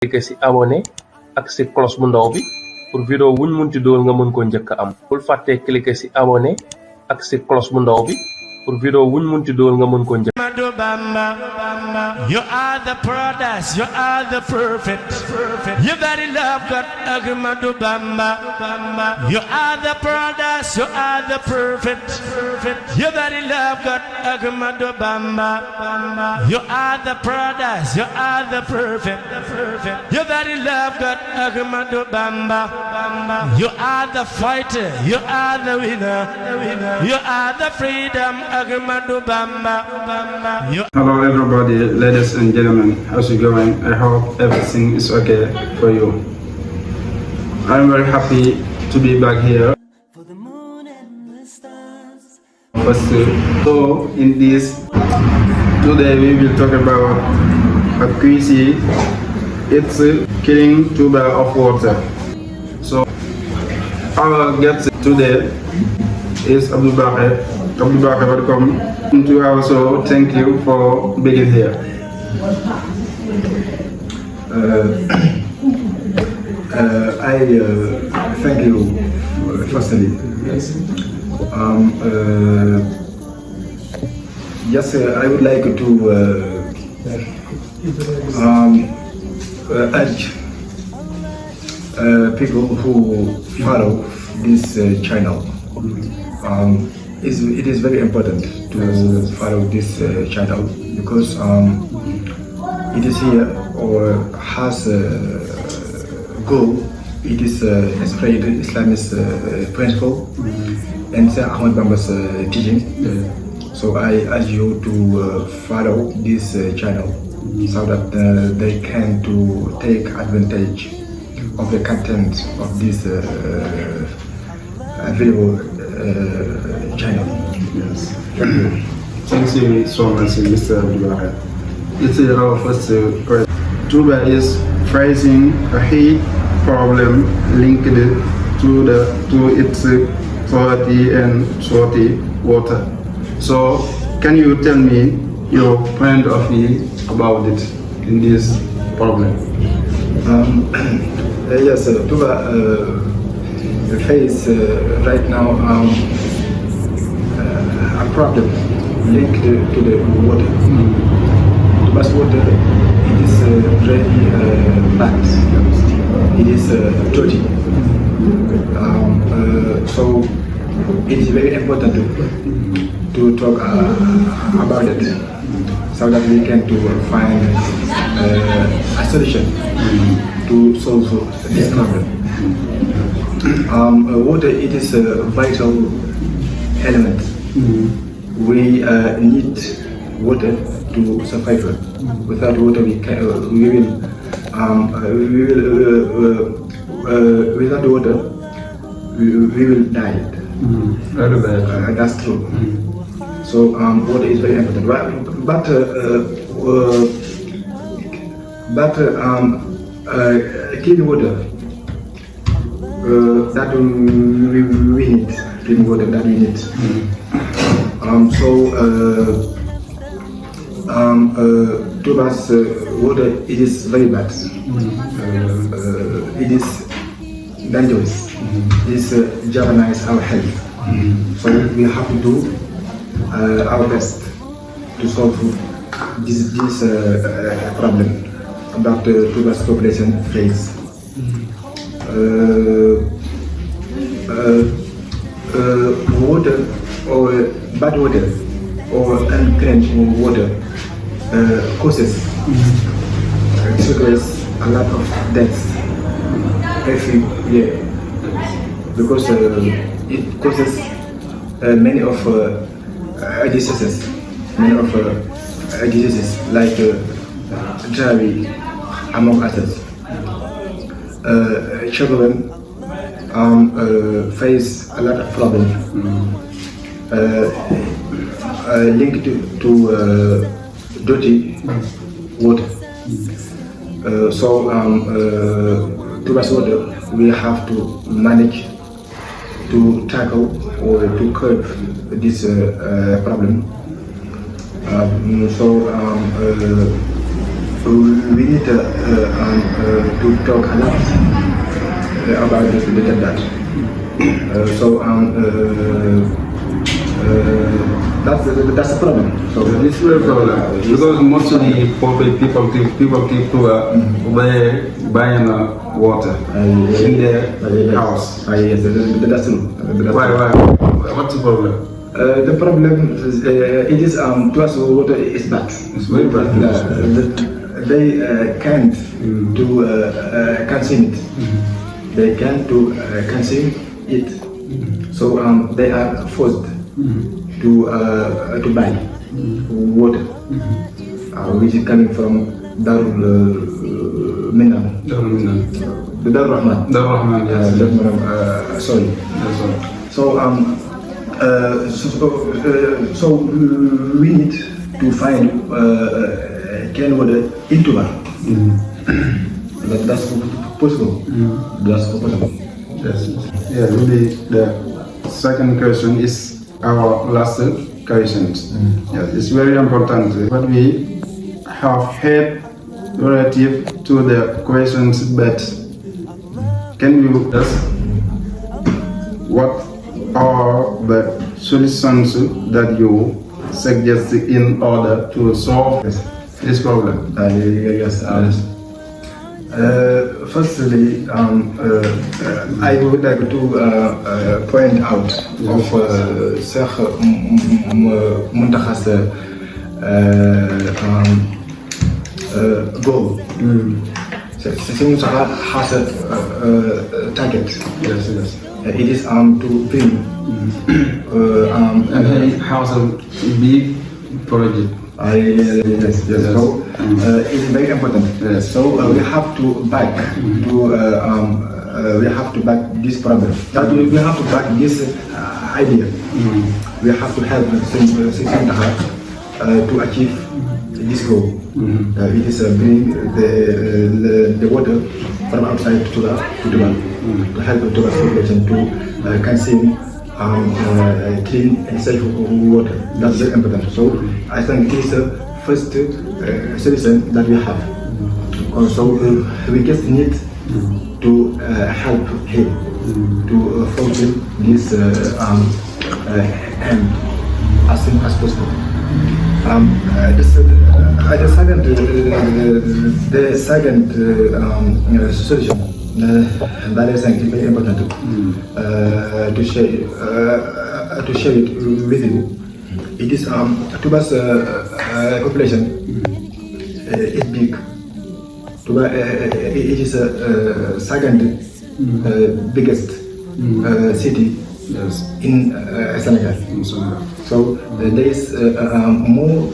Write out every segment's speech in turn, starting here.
cliquer ci abonné ak ci cloche bu ndaw bi pour vidéo wuñ munti dool nga mën ko njëkk am bul fàtte cliquer ci abonné ak ci cloche bu ndaw bi pour vidéo wuñ munti dool nga mën ko njëkk. You are the paradise, you are the perfect. You very love God, Agmadu Bamba. You are the paradise, you are the perfect. You very love God, Agmadu Bamba. You are the paradise, you are the perfect. You very love God, Agmadu Bamba. You are the fighter, you are the winner. You are the freedom, Agmadu Bamba. Hello everybody, ladies and gentlemen, how's it going? I hope everything is okay for you. I'm very happy to be back here. First, so in this, today we will talk about a quiz. It's killing TOUBA of water. So our guest today is Abdul Bakr. Abdul Bakr, welcome to our show. Thank you for being here. I thank you firstly. Yes, I would like to urge people who follow this channel. It is very important to follow this channel because it is here or has a goal. It is spread Islamist principle and Ahmad Bamba's teaching. So I urge you to follow this channel so that they can to take advantage of the content of this available channel. Yes. Thank you so much, Mr. Abdullah. It's our first question. TOUBA is facing a heat problem linked to its quality and salty water. So, can you tell me your point of view about it in this problem? Yes, TOUBA face right now a problem linked to the water. TOUBA's water, it is very bad. It is dirty. So it is very important to talk about it so that we can to find a solution to solve this problem. Water, it is a vital element. We need water to survive. Without water, without water, we will die. Very bad. That's true. So water is very important. But clean water. That we need clean water. That we need. TOUBA's water, it is very bad. It is dangerous. This jeopardizes our health. So we have to do our best to solve this problem that TOUBA's population face. Water or bad water or unclean water causes a lot of deaths every year because it causes many of diseases, like diarrhea, among others. Children face a lot of problems linked to dirty water. TOUBA's water, we have to manage to tackle or to curb this problem. we need to talk a lot about that. That's the problem. So it's very problem because mostly people keep buying water in their house. Yes, that's true. Why? What's the problem? The problem is, it is plus water is bad. It's very bad. They can't do consume it. They can't do consume it. So they are forced to buy water, which is coming from Darul Rahman. Yes. Sorry. So we need to find clean water in TOUBA. That's possible. That's possible. Yes. Yeah. Really, the second question is our last question. Yes, it's very important. But we have heard relative to the questions, but can you just what are the solutions that you suggest in order to solve this problem? Yes. Firstly, I would like to point out of Sheikh MONTAXA's goal. Sheikh MONTAXA has a target. Yes. It is to bring and he has a big project. Yes. So it's very important. Yes. So we have to back this problem. We have to back this idea. We have to help to achieve this goal. It is bring the water from outside to TOUBA to help the TOUBA population to consume clean and safe water. That's very important. So I think it is the first solution that we have. Also, we just need to help him to fulfill this aim as soon as possible. The second solution that I think is very important to share it with you. It is TOUBA's population is big. TOUBA it is second biggest city in Senegal. So there is more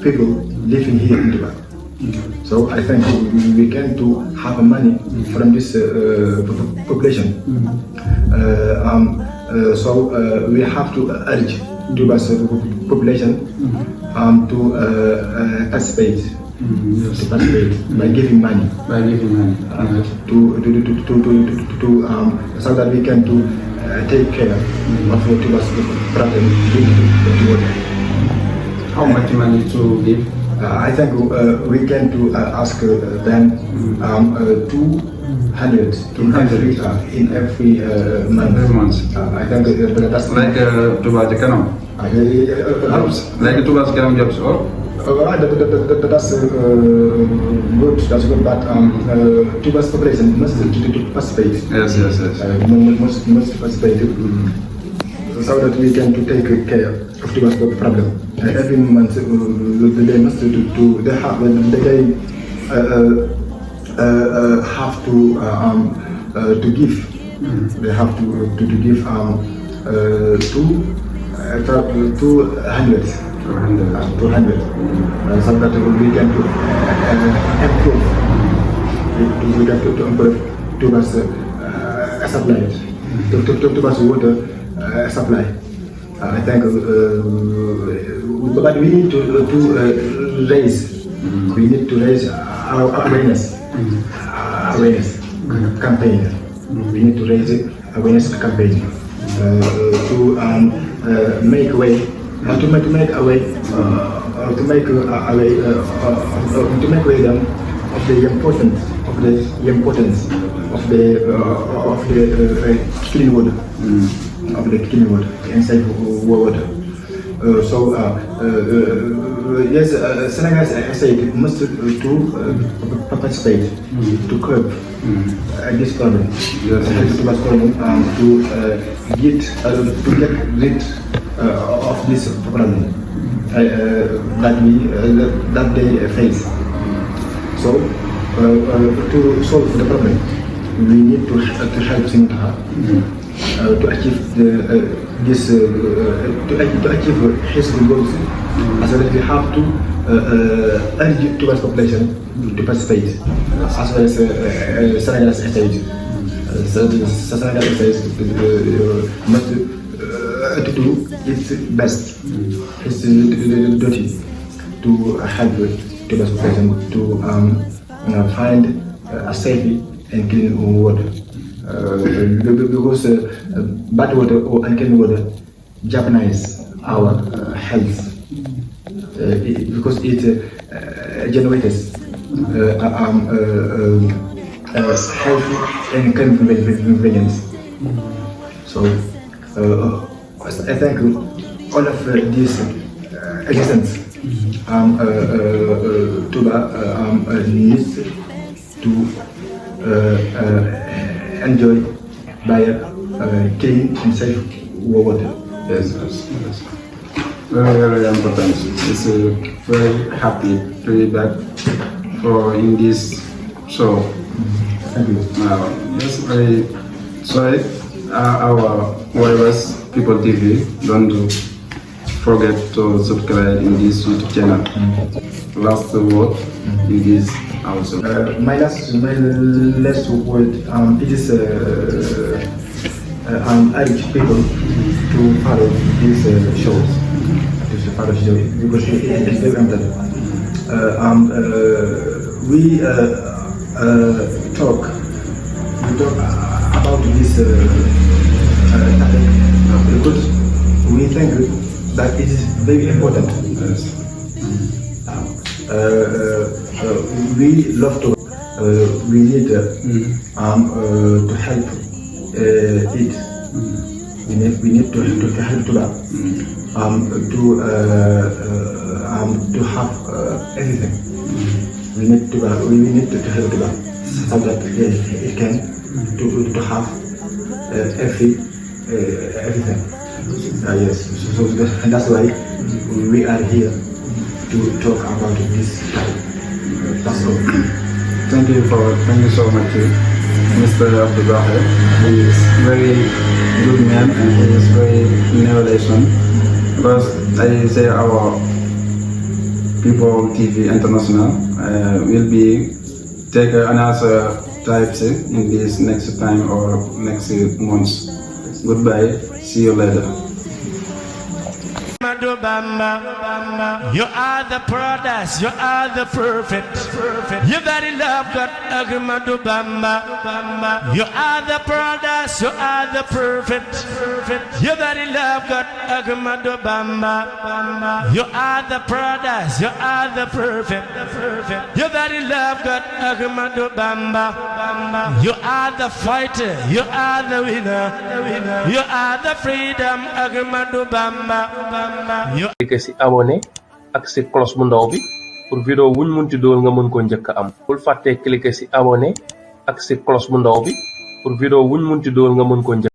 people living here in TOUBA. So I think we can have money from this population. So we have to urge TOUBA's population to participate by giving money. So that we can take care of TOUBA's problem. How much money to give? I think we can ask them 200 in every month. I think that's like TOUBA like TOUBA jobs or? That's good. But TOUBA's population must participate. Yes. Must participate. So that we can take care of TOUBA's problem. Every month they must have to give. They have to give 200. So that we can improve. We can improve TOUBA's supply. TOUBA's water supply. I think, but we need to raise. We need to raise our awareness campaign. We need to raise awareness campaign to make a way to make away them of the importance of the clean water, inside water. Yes, Senegal SAID must to participate to curb this problem. Yes. To get rid of this problem that they face. So to solve the problem, we need to help Senegal to achieve his goals. As well as we have to urge towards population to participate, as well as Senegal SAID. Senegal SAID must to do its best, its duty to help towards population to find a safe and clean water. Because bad water or unclean water jeopardize our health, because it generates health and inconvenience. So I thank all of these existence. TOUBA needs to enjoy by clean and safe water. Yes. Very important. It's very happy to be back in this show. Thank you. Yes, very sorry. Our viewers, People TV, don't forget to subscribe in this YouTube channel. Last word in this also. My last word, it is urge people to follow these shows, because it is very important. We talk about this topic because we think that it is very important. Yes. We love to. We need to help it. We need to help TOUBA to have everything. We need to help TOUBA so that it can to have everything. Yes. So that's why we are here to talk about this topic. That's all. Thank you so much, Mr. Abdullahi. He is very good man and he is very innovation. Because I say our People TV International will be take another types in this next time or next months. Goodbye. See you later. You are the paradise, you are the perfect. You very love God, Agmadu Bamba. You are the paradise, you are the perfect. You very love God, Agmadu Bamba. You are the paradise, you are the perfect. You very love God, Agmadu Bamba. You are the fighter, you are the winner. You are the freedom, Agmadu Bamba. cliquer ci abonné ak ci cloche bu ndaw bi pour vidéo wuñ munti dool nga mën ko njëkk am. bul fàtte cliquer ci abonné ak ci cloche bu ndaw bi pour vidéo wuñ munti dool nga mën ko njëkk